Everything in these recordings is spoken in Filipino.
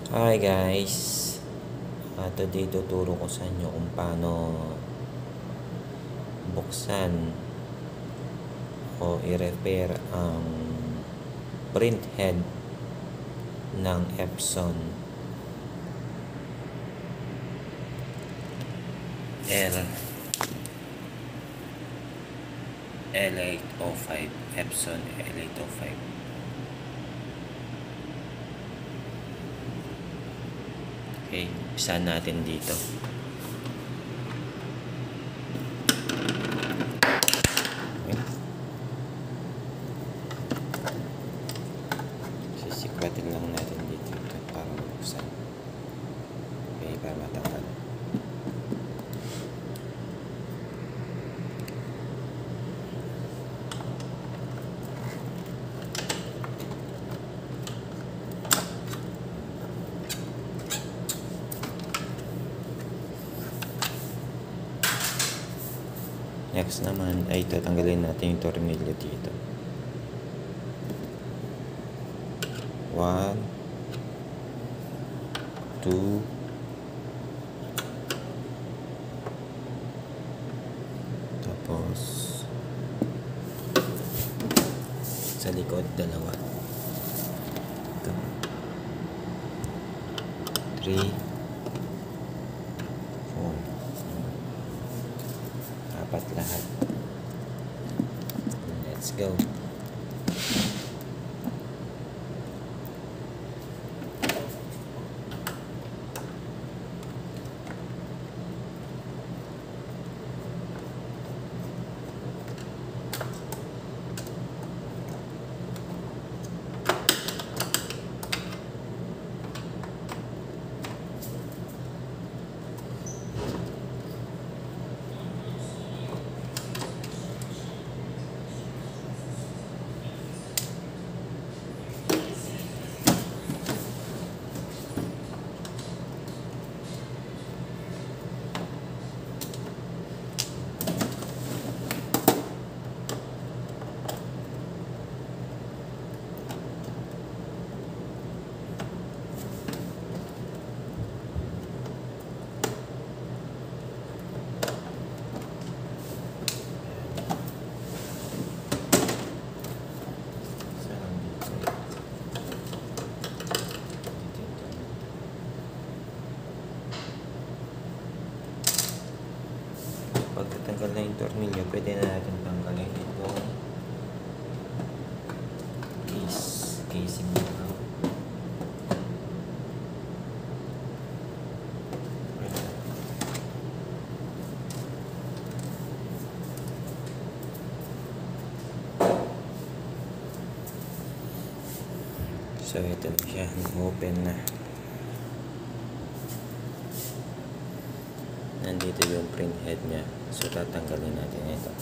Hi guys, today tuturo ko sa inyo kung paano buksan o i-repair ang print head ng Epson L805. Epson L805. Okay, isa natin dito. Okay. Sisikwatin lang natin dito ito para buksan. Okay, para matanggal. Next naman ay tatanggalin natin yung tornilyo dito. 1, 2, tapos sa likod dalawa. 3, 4, apat lahat. Let's go. Pag tatanggal na yung tornilyo, pwede na natin tanggalin itong casing nito. So ito na siya, open na. Nandito yung print head niya. So tatanggalin natin ito.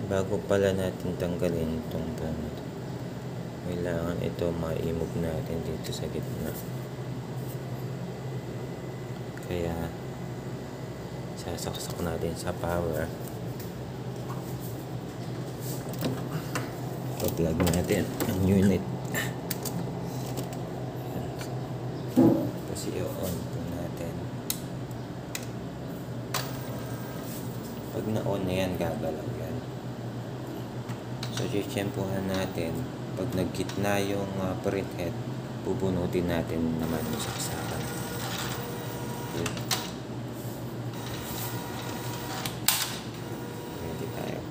Bago pala natin tanggalin itong buong ito, kailangan ito ma-remove natin dito sa gitna. Kaya sasaksak natin sa power. Plug natin ang unit. Tapos i-on po natin. Pag na-on na yan, gagalaw yan. So, chichempuhan natin. Pag nag-gitna yung print head, bubunutin natin naman yung saksakan. Okay. Ready tayo.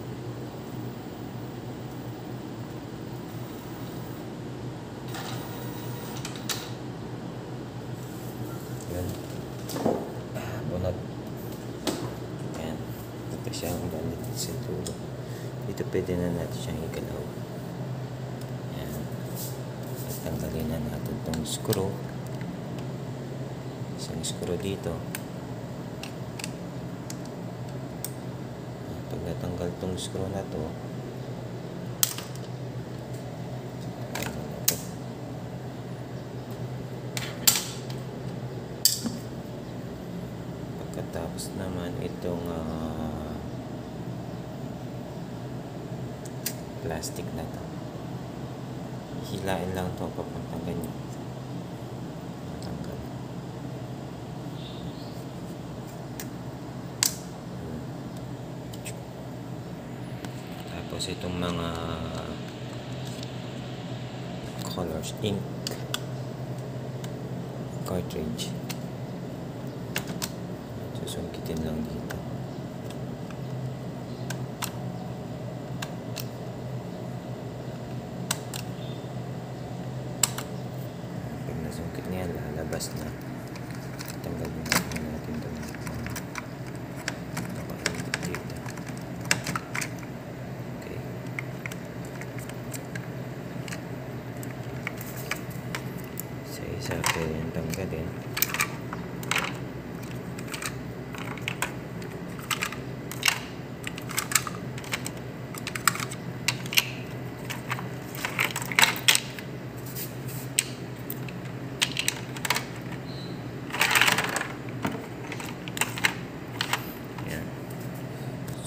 Bunot. Ayan. Ito siya ang gamit ng sinturo. Dito pwede na natin siyang igalaw. Ayan. Tanggalin na natin itong screw. Isang screw dito. Pag natanggal itong screw na to, Tapos naman itong plastic na to. Hilain lang to papuntang ganyan. Matanggal. Tapos itong mga colors, ink cartridge, susungkitin lang dito. Pag nasungkit niya, lalabas na. Tanggalin natin ito. Okay. Sa isa pwede yung tanggalin.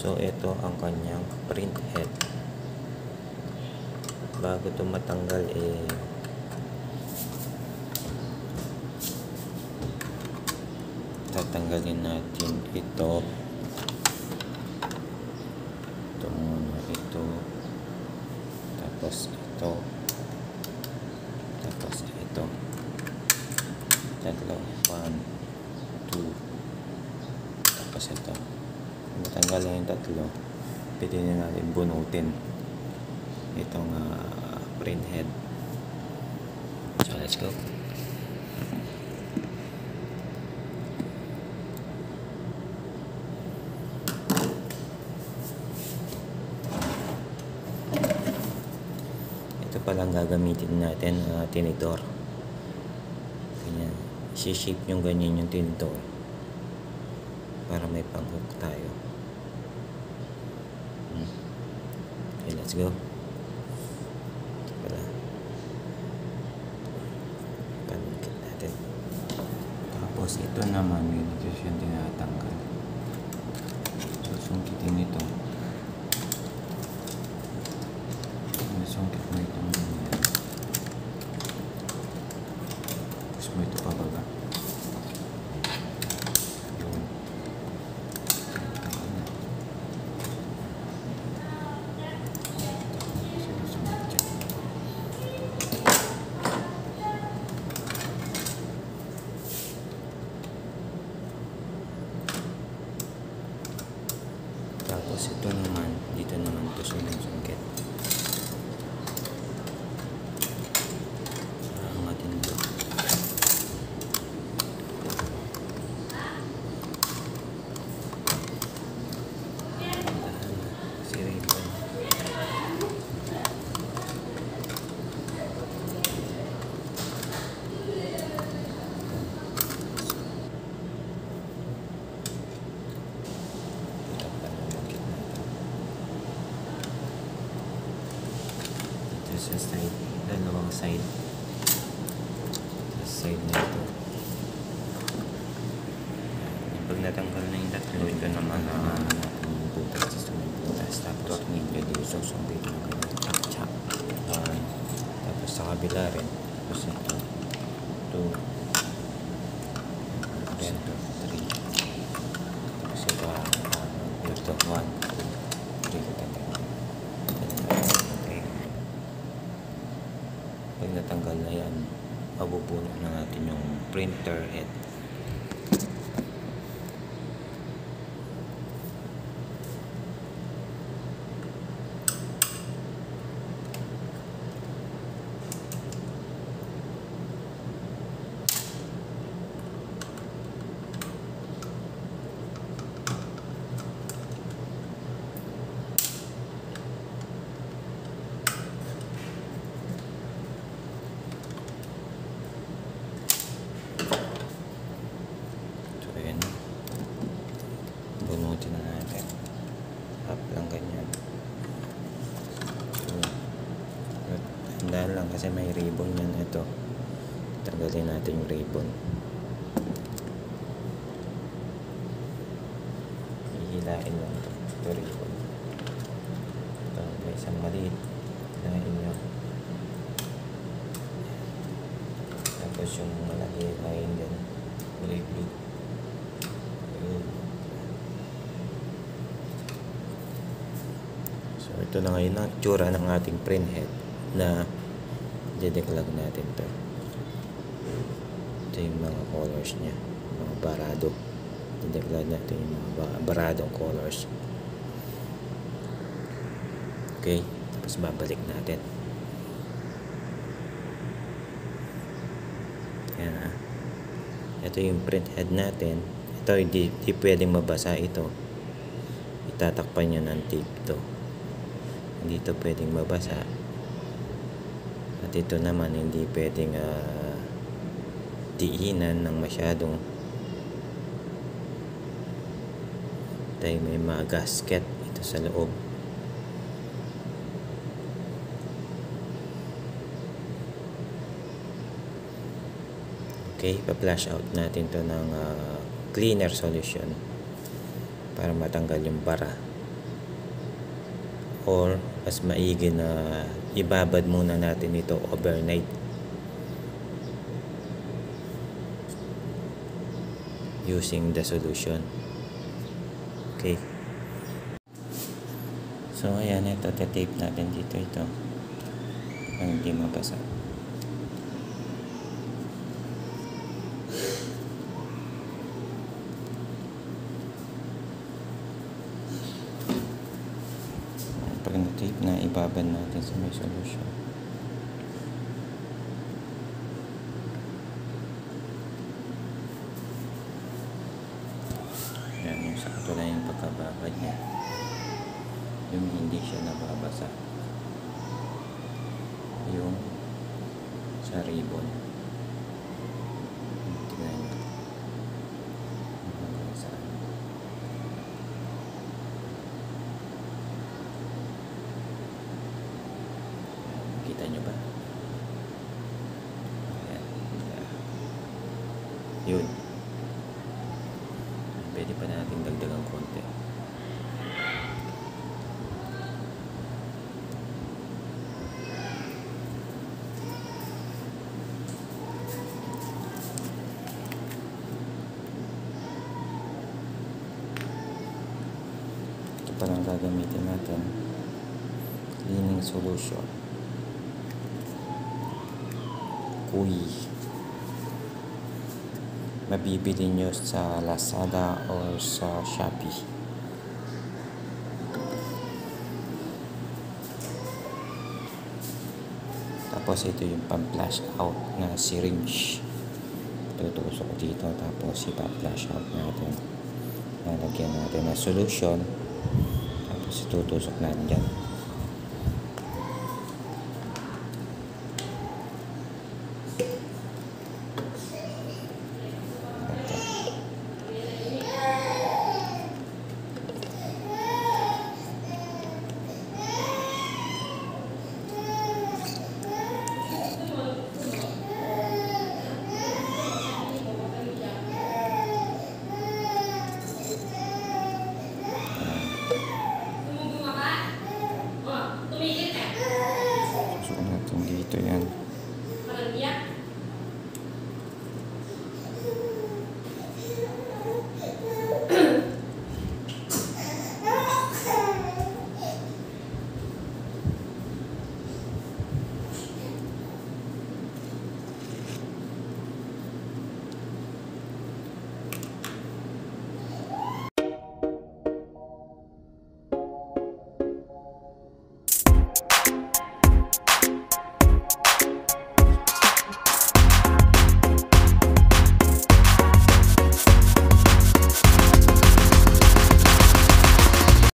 So, ito ang kanyang print head. Bago ito matanggal, tatanggalin natin ito. Ito muna, ito. Tapos ito. Tapos ito. Tatlo. 1, 2. Tapos ito. Matanggal na yung tatlo, pwede na natin bunutin itong print head. So let's go. Ito palang gagamitin natin, tinidor. Ganyan, shape yung ganyan yung tinidor para may pang-hook tayo. Okay, let's go. Panikit natin. Tapos ito naman, ganito siya tinatanggal. Susungkitin ito. Susungkit mo itong ganyan. Tapos mo ito pababa. Tapos ito naman, dito naman ito sinusungkit. Angatin ito. Si ribbon. Sa side, dalawang side. Sa side na ito. Pag natanggal na yung tatlo, ito naman natin yung butas. Yung butas. Tapos pwede susungkit na ganyan. Chak-chak. Tapos sa kabila rin. Tapos ito. 2. Ito. 3. Tapos ito. Ito. 1, 2, 3. Pag natanggal na yan, mabupuno na natin yung printer head. Bunutin na natin. Up lang ganyan. So, tandaan lang kasi may ribbon yan. Ito. Tanggalin natin yung ribbon. Hihilain lang ito. Ito ribbon. Ito, isang maliit. Kinain nyo. Tapos yung malaki kain din. Kulay blue. Ayun. So ito na ngayon ang tsura ng ating printhead na dedeklag natin to. Ito yung mga colors niya, mga barado. Dedeklag natin yung mga baradong colors. Okay, tapos babalik natin. Yan ha. Ito yung printhead natin. Ito hindi pwedeng mabasa ito. Itatakpan nyo ng tape to. Hindi ito pwedeng mabasa. At ito naman hindi pwedeng diinan ng masyadong. Dahil may mga gasket ito sa loob. Okay, pa-flash out natin to ng cleaner solution para matanggal yung bara. Or mas maigi na ibabad muna natin ito overnight. Using the solution. Okay. So ayan, ito tape natin dito ito. Ang hindi mabasa. Pag na-tape na, ibabad natin sa may solution. Yan, yung sakto lang yung pagkababad niya. Yung hindi siya nababasa. Yung sa ribbon. Tingnan nyo. Hanggang saan. Kita nyo ba? Ayan. Yun. Pwede pa natin dagdagang konti. Ito pa lang gagamitin natin. Cleaning solution. Kui. Mabibili nyo sa Lazada or sa Shopee. Tapos ito yung pang-flash out na syringe. Tutusok dito tapos ipa-flash out natin. Lalagyan natin na solution. Tapos itutusok natin dyan.